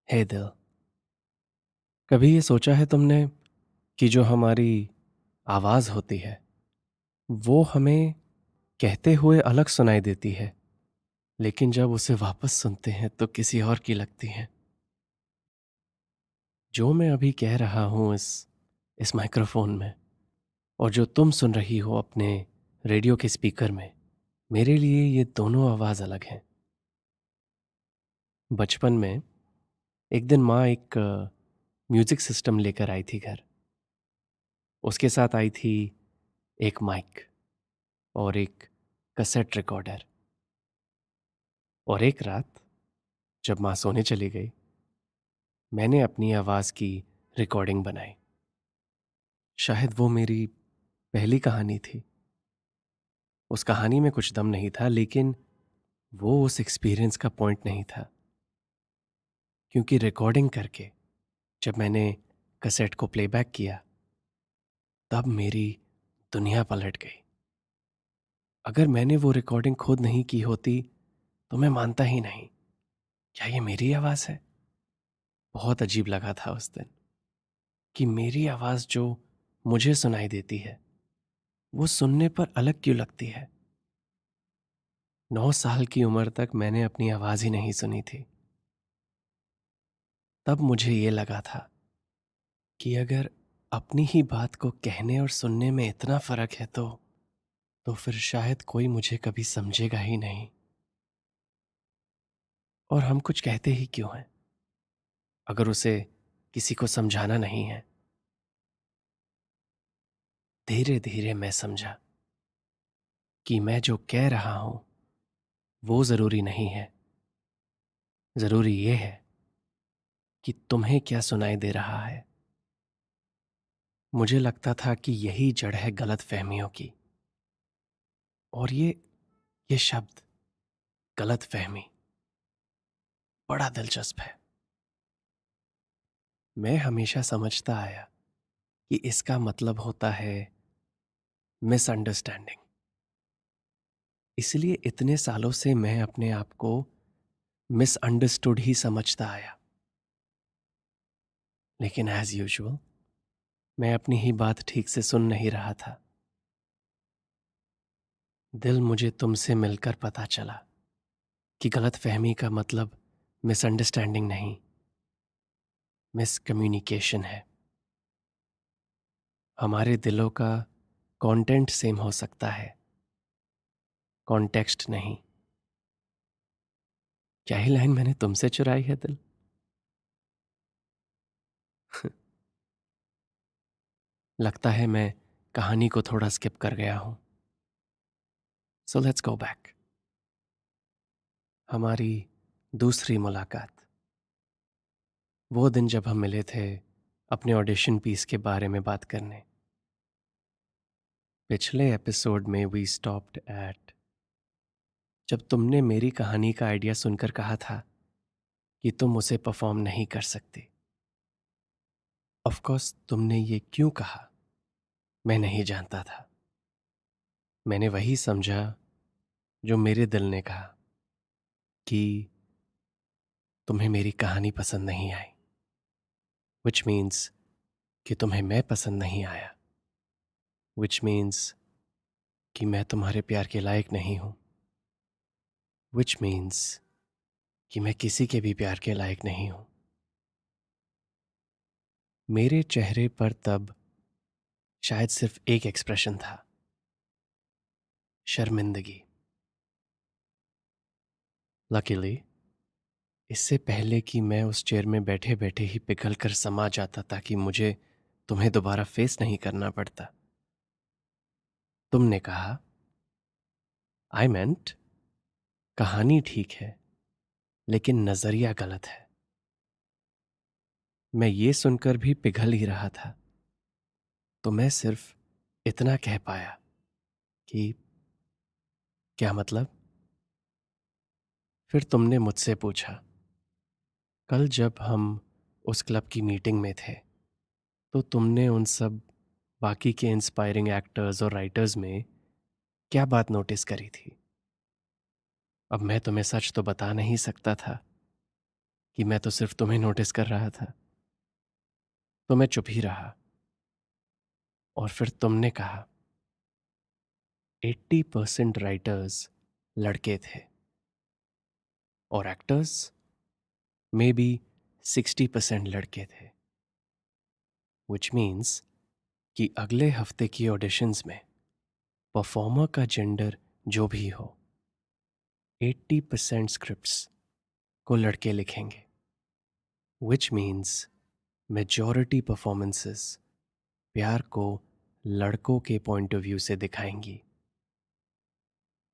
हे दिल, कभी ये सोचा है तुमने कि जो हमारी आवाज़ होती है वो हमें कहते हुए अलग सुनाई देती है, लेकिन जब उसे वापस सुनते हैं तो किसी और की लगती है। जो मैं अभी कह रहा हूँ इस माइक्रोफोन में और जो तुम सुन रही हो अपने रेडियो के स्पीकर में, मेरे लिए ये दोनों आवाज़ अलग हैं। बचपन में एक दिन माँ एक म्यूज़िक सिस्टम लेकर आई थी घर। उसके साथ आई थी एक माइक और एक कैसेट रिकॉर्डर। और एक रात जब माँ सोने चली गई, मैंने अपनी आवाज़ की रिकॉर्डिंग बनाई। शायद वो मेरी पहली कहानी थी। उस कहानी में कुछ दम नहीं था, लेकिन वो उस एक्सपीरियंस का पॉइंट नहीं था, क्योंकि रिकॉर्डिंग करके जब मैंने कैसेट को प्लेबैक किया तब मेरी दुनिया पलट गई। अगर मैंने वो रिकॉर्डिंग खुद नहीं की होती तो मैं मानता ही नहीं। क्या ये मेरी आवाज़ है? बहुत अजीब लगा था उस दिन कि मेरी आवाज़ जो मुझे सुनाई देती है वो सुनने पर अलग क्यों लगती है। 9 साल की उम्र तक मैंने अपनी आवाज़ ही नहीं सुनी थी। तब मुझे ये लगा था कि अगर अपनी ही बात को कहने और सुनने में इतना फ़र्क है तो फिर शायद कोई मुझे कभी समझेगा ही नहीं। और हम कुछ कहते ही क्यों हैं अगर उसे किसी को समझाना नहीं है। धीरे धीरे मैं समझा कि मैं जो कह रहा हूं वो ज़रूरी नहीं है। ज़रूरी ये है कि तुम्हें क्या सुनाई दे रहा है। मुझे लगता था कि यही जड़ है गलत फहमियों की। और ये शब्द गलत फहमी बड़ा दिलचस्प है। मैं हमेशा समझता आया कि इसका मतलब होता है मिसअंडरस्टैंडिंग। इसलिए इतने सालों से मैं अपने आप को मिसअंडरस्टूड ही समझता आया। लेकिन एज यूजुअल मैं अपनी ही बात ठीक से सुन नहीं रहा था। दिल, मुझे तुमसे मिलकर पता चला कि गलत फहमी का मतलब मिसअंडरस्टैंडिंग नहीं, मिसकम्युनिकेशन है। हमारे दिलों का कंटेंट सेम हो सकता है, कॉन्टेक्स्ट नहीं। क्या ही लाइन मैंने तुमसे चुराई है दिल। लगता है मैं कहानी को थोड़ा स्किप कर गया हूं। So let's go back. हमारी दूसरी मुलाकात, वो दिन जब हम मिले थे अपने ऑडिशन पीस के बारे में बात करने। पिछले एपिसोड में वी स्टॉप्ड एट जब तुमने मेरी कहानी का आइडिया सुनकर कहा था कि तुम उसे परफॉर्म नहीं कर सकते। ऑफ कोर्स तुमने ये क्यों कहा मैं नहीं जानता था। मैंने वही समझा जो मेरे दिल ने कहा, कि तुम्हें मेरी कहानी पसंद नहीं आई, विच मीन्स कि तुम्हें मैं पसंद नहीं आया, विच मीन्स कि मैं तुम्हारे प्यार के लायक नहीं हूं, विच मीन्स कि मैं किसी के भी प्यार के लायक नहीं हूं। मेरे चेहरे पर तब शायद सिर्फ एक एक्सप्रेशन था, शर्मिंदगी। लकीली इससे पहले कि मैं उस चेयर में बैठे बैठे ही पिघल कर समा जाता ताकि मुझे तुम्हें दोबारा फेस नहीं करना पड़ता, तुमने कहा, आई मेंट, कहानी ठीक है लेकिन नजरिया गलत है। मैं ये सुनकर भी पिघल ही रहा था, तो मैं सिर्फ इतना कह पाया कि क्या मतलब। फिर तुमने मुझसे पूछा, कल जब हम उस क्लब की मीटिंग में थे तो तुमने उन सब बाकी के इंस्पायरिंग एक्टर्स और राइटर्स में क्या बात नोटिस करी थी। अब मैं तुम्हें सच तो बता नहीं सकता था कि मैं तो सिर्फ तुम्हें नोटिस कर रहा था। तो मैं चुप ही रहा और फिर तुमने कहा 80% राइटर्स लड़के थे और एक्टर्स मे बी 60% लड़के थे, विच मीन्स कि अगले हफ्ते की ऑडिशंस में परफॉर्मर का जेंडर जो भी हो, 80% स्क्रिप्ट्स को लड़के लिखेंगे, विच मीन्स मेजॉरिटी परफॉर्मेंसेस प्यार को लड़कों के पॉइंट ऑफ व्यू से दिखाएंगी।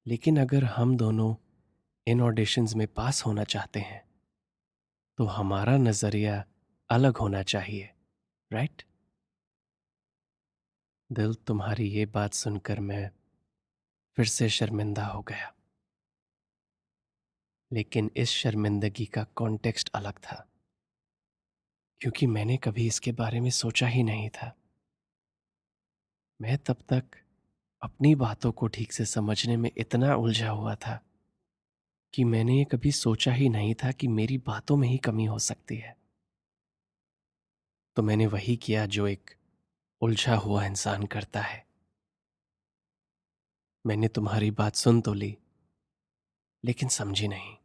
लेकिन अगर हम दोनों इन ऑडिशंस में पास होना चाहते हैं तो हमारा नजरिया अलग होना चाहिए, राइट? दिल, तुम्हारी ये बात सुनकर मैं फिर से शर्मिंदा हो गया, लेकिन इस शर्मिंदगी का कॉन्टेक्स्ट अलग था, क्योंकि मैंने कभी इसके बारे में सोचा ही नहीं था। मैं तब तक अपनी बातों को ठीक से समझने में इतना उलझा हुआ था कि मैंने ये कभी सोचा ही नहीं था कि मेरी बातों में ही कमी हो सकती है। तो मैंने वही किया जो एक उलझा हुआ इंसान करता है। मैंने तुम्हारी बात सुन तो ली, लेकिन समझी नहीं।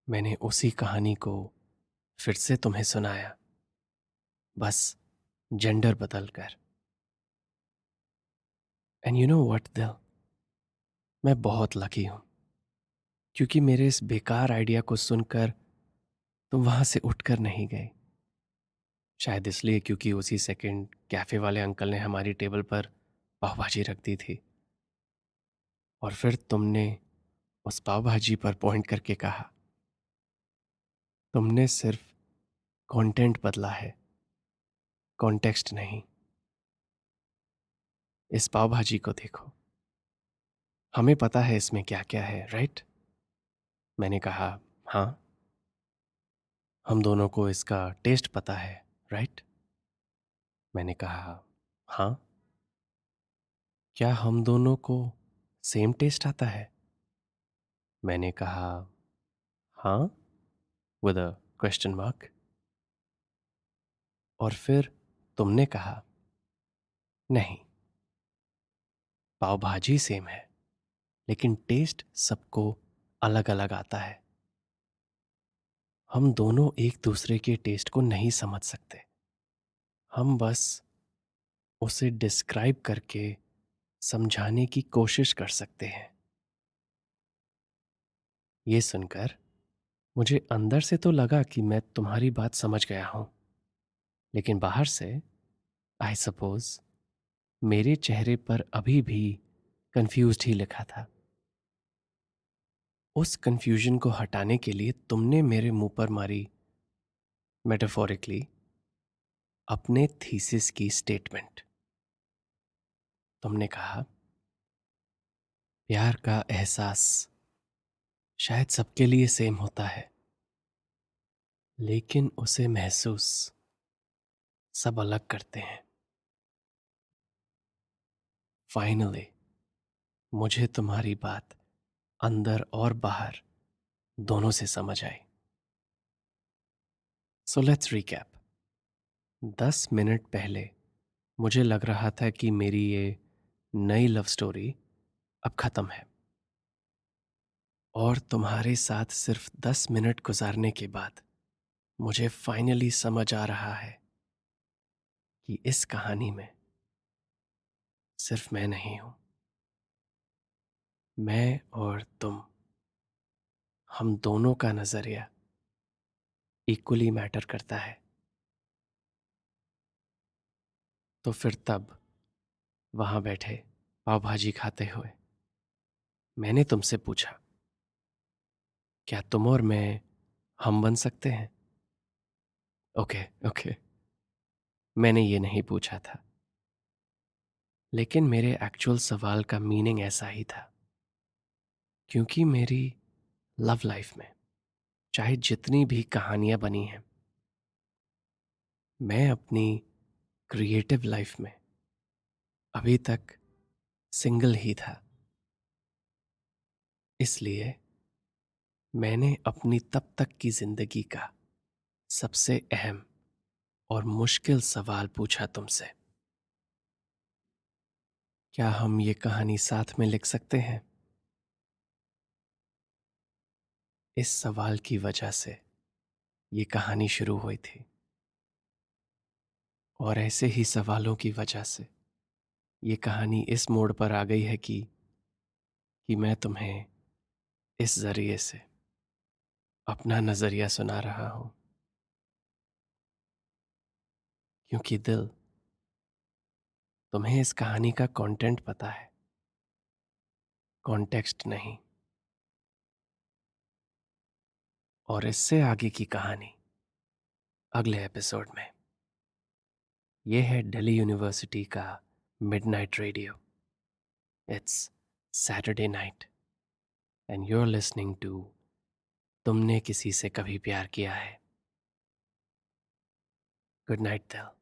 मैंने उसी कहानी को फिर से तुम्हें सुनाया, बस जेंडर बदल कर। एंड यू नो व्हाट दिल, मैं बहुत लकी हूं, क्योंकि मेरे इस बेकार आइडिया को सुनकर तुम वहां से उठकर नहीं गए। शायद इसलिए क्योंकि उसी सेकंड कैफे वाले अंकल ने हमारी टेबल पर पाव भाजी रख दी थी और फिर तुमने उस पाव भाजी पर पॉइंट करके कहा, तुमने सिर्फ कंटेंट बदला है, कॉन्टेक्स्ट नहीं। इस पाव भाजी को देखो, हमें पता है इसमें क्या क्या है, राइट? मैंने कहा, हाँ। हम दोनों को इसका टेस्ट पता है, राइट? मैंने कहा, हाँ। क्या हम दोनों को सेम टेस्ट आता है? मैंने कहा, हाँ, विद अ क्वेश्चन मार्क। और फिर तुमने कहा, नहीं, पाव भाजी सेम है, लेकिन टेस्ट सबको अलग अलग आता है। हम दोनों एक दूसरे के टेस्ट को नहीं समझ सकते, हम बस उसे डिस्क्राइब करके समझाने की कोशिश कर सकते हैं। ये सुनकर मुझे अंदर से तो लगा कि मैं तुम्हारी बात समझ गया हूं, लेकिन बाहर से, आई सपोज, मेरे चेहरे पर अभी भी कंफ्यूज्ड ही लिखा था। उस कंफ्यूजन को हटाने के लिए तुमने मेरे मुंह पर मारी, मेटाफोरिकली, अपने थीसिस की स्टेटमेंट। तुमने कहा, प्यार का एहसास शायद सबके लिए सेम होता है, लेकिन उसे महसूस सब अलग करते हैं। फाइनली मुझे तुम्हारी बात अंदर और बाहर दोनों से समझ आई। So let's recap. 10 मिनट पहले मुझे लग रहा था कि मेरी ये नई लव स्टोरी अब खत्म है, और तुम्हारे साथ सिर्फ 10 मिनट गुजारने के बाद मुझे फाइनली समझ आ रहा है कि इस कहानी में सिर्फ मैं नहीं हूं, मैं और तुम, हम दोनों का नजरिया इक्वली मैटर करता है। तो फिर तब वहां बैठे पाव भाजी खाते हुए मैंने तुमसे पूछा, क्या तुम और मैं हम बन सकते हैं? ओके ओके, मैंने ये नहीं पूछा था, लेकिन मेरे एक्चुअल सवाल का मीनिंग ऐसा ही था, क्योंकि मेरी लव लाइफ में चाहे जितनी भी कहानियां बनी हैं, मैं अपनी क्रिएटिव लाइफ में अभी तक सिंगल ही था। इसलिए मैंने अपनी तब तक की जिंदगी का सबसे अहम और मुश्किल सवाल पूछा तुमसे। क्या हम ये कहानी साथ में लिख सकते हैं? इस सवाल की वजह से ये कहानी शुरू हुई थी, और ऐसे ही सवालों की वजह से ये कहानी इस मोड़ पर आ गई है कि मैं तुम्हें इस जरिए से अपना नजरिया सुना रहा हूं। क्योंकि दिल, तुम्हें इस कहानी का कंटेंट पता है, कॉन्टेक्स्ट नहीं। और इससे आगे की कहानी अगले एपिसोड में। ये है दिल्ली यूनिवर्सिटी का midnight radio. It's Saturday night and you are listening to तुमने किसी से कभी प्यार किया है। गुड नाइट दिल।